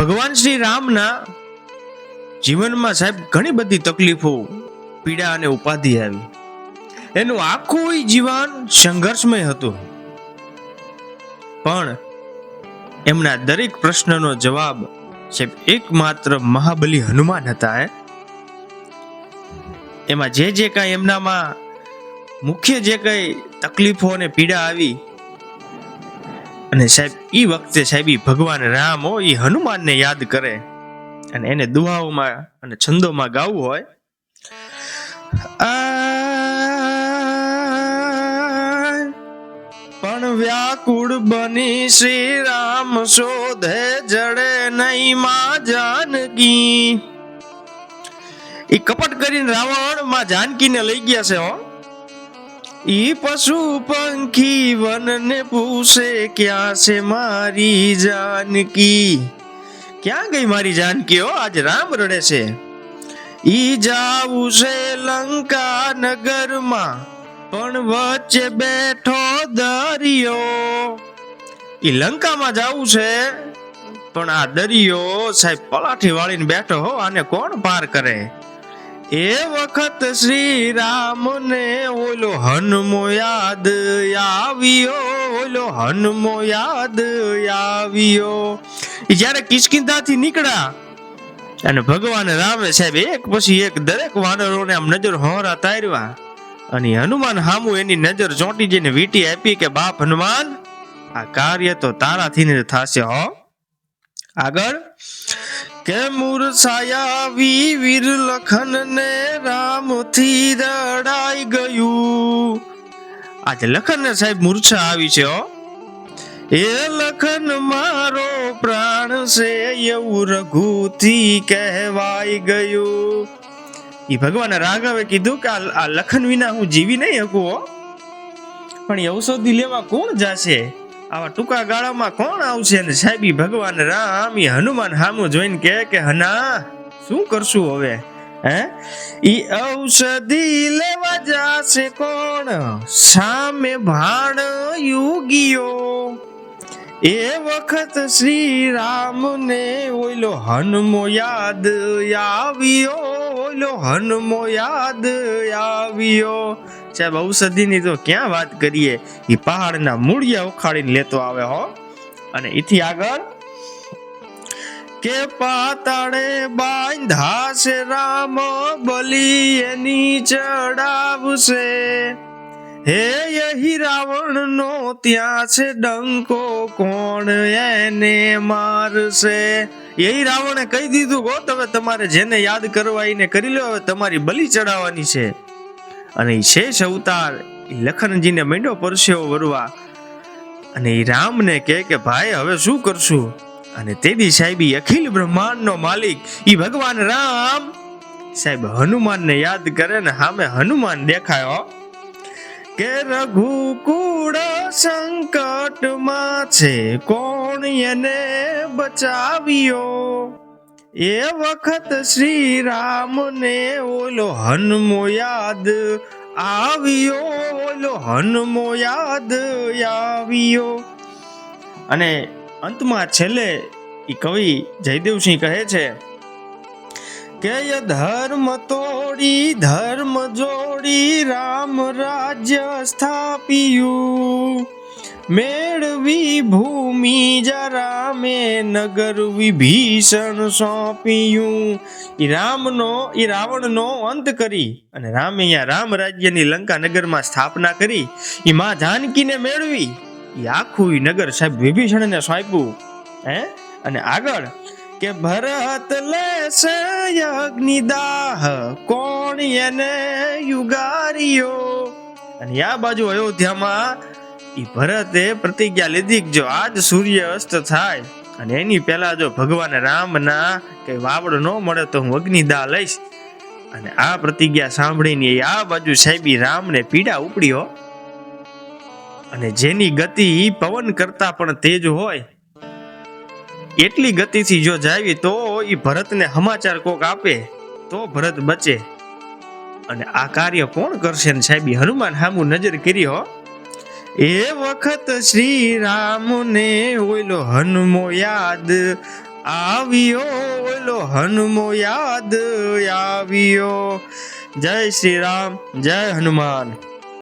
ભગવાન શ્રી રામના જીવનમાં સાહેબ ઘણી બધી તકલીફો, પીડા અને ઉપાધિ આવી. એનું આખું જીવન સંઘર્ષમય હતું, પણ એમના દરેક પ્રશ્નનો જવાબ સાહેબ એકમાત્ર મહાબલી હનુમાન હતા. એમાં જે કાંઈ એમનામાં મુખ્ય જે કઈ તકલીફો અને પીડા આવી, અને સાહેબ એ વખતે સાહેબ ભગવાન રામ હોય એ હનુમાનને યાદ કરે અને એને દુઆઓમાં અને છંદોમાં ગાવું હોય. પણ વ્યાકુળ બની શ્રી રામ શોધે જડે નહીં માં જાનકી. એ કપટ કરીને રાવણ માં જાનકીને લઈ ગયા છે. ઈ પશુ પંખી વનને પૂછે ક્યાં છે મારી જાનકી. ક્યાં ગઈ મારી જાનકી? આજ રામ રડે છે. ઈ જાવું છે લંકા નગરમાં, પણ વચ્ચે બેઠો દરિયો. ઈ લંકામાં જાવું છે, પણ આ દરિયો સાહેબ પલાઠી વાળીને બેઠો હો, આને કોણ પાર કરે? એ વખત શ્રી રામ ને ઓલો હનુમો યાદ આવ્યો, ઓલો હનુમો યાદ આવ્યો. જયારે કિષ્કિંધાથી નીકળ્યા અને ભગવાન રામે સાહેબ એક પછી એક દરેક વાનરોને આમ નજર હોરા તાર્યા, અને હનુમાન હામુ એની નજર ચોંટી જઈને વીટી આપી કે બાપ હનુમાન, આ કાર્ય તો તારાથી જ થશે. હો આગળ કે મૂર્છાયા વીર લખન ને રામ થી રડાઈ ગયું. આજે લખન ને સાહેબ મૂર્છા આવી છે. એ લખન મારો પ્રાણ છે એવું રઘુથી કહેવાઈ ગયું. એ ભગવાન રાઘવે કીધું કે આ લખન વિના હું જીવી નહીં શકું. પણ એ ઔષધિ લેવા કોણ જાશે? આવા ટૂંકા ગાળામાં કોણ આવશે? અને સાહેબ ભગવાન રામ હનુમાન હામું જોઈને કે હના શું કરશું હવે? ઈ ઔષધિ લેવા જાશે કોણ? સામે ભાણ યુગીઓ. એ વખત શ્રી રામ ને ઓલો હનુમો યાદ આવ્યો, ઓલો હનુમો યાદ આવ્યો. સાહેબ ઔષધિની તો ક્યાં વાત કરીએ, એ પહાડના મૂળિયા ઉખાડીને લેતો આવે. હો અને એથી આગળ કે પાતાળે બાંધાશે રામ બલી એની ચડાવશે. હે યહી રાવણ નો ત્યાં છે ડંકો, કોણ એને મારશે? યહી રાવણે કહી દીધું ગો તમે તમારે જેને યાદ કરવા એને કરી લો, હવે તમારી બલી ચડાવવાની છે. અને એ શેષ અવતાર લખનજીને માંડ્યો પરસેવો વરવા, અને એ રામને કે ભાઈ હવે શું કરશું? અને તેદી સાહેબ અખિલ બ્રહ્માંડ નો માલિક ઈ ભગવાન રામ સાહેબ હનુમાનને યાદ કરે ને સામે હનુમાન દેખાયો કે રઘુકુળ સંકટમાં છે, કોણ એને બચાવ્યો? એ વખત શ્રી રામ ને ઓલો હનુમો યાદ આવ્યો, ઓલો હનુમો યાદ આવ્યો. અને અંતમાં છેલ્લે ઈ કવિ જયદેવસિંહ કહે છે કે ધર્મ તોડી ધર્મ જોડી રામ રાજ્ય સ્થાપ્યું, મેળવી ભૂમિ જરા મેં નગર વિભીષણ સોંપ્યું. ઈ રાવણનો અંત કરી અને રામે અહીંયા રામ રાજ્યની લંકા નગરમાં સ્થાપના કરી. ઈ માં જાનકીને મેળવી, ઈ આખું નગર સાહેબ વિભીષણને સોંપ્યું. અને આગળ કે ભરત લેશે અગ્નિદાહ, કોણ એને યુગાર્યો? અને આ બાજુ અયોધ્યામાં ઈ ભરતે પ્રતિજ્ઞા લીધી કે જો આજ સૂર્ય અસ્ત થાય અને એની પહેલા જો ભગવાન રામના કે વાવડ ન મળે તો હું અગ્નિદાહ લઈશ. અને આ પ્રતિજ્ઞા સાંભળીને આ બાજુ સાહેબી રામને પીડા ઉપડ્યો. અને જેની ગતિ પવન કરતા પણ તેજ હોય એટલી ગતિથી જો જાવી તો ઈ ભરતને સમાચાર કોક આપે તો ભરત બચે. અને આ કાર્ય કોણ કરશે? ને સાહેબ હનુમાન સામું નજર કરી. હો એ વખત શ્રી રામ ને ઓલો હનુમો યાદ આવ્યો ઓલો હનુમો યાદ આવ્યો. જય શ્રી રામ, જય હનુમાન.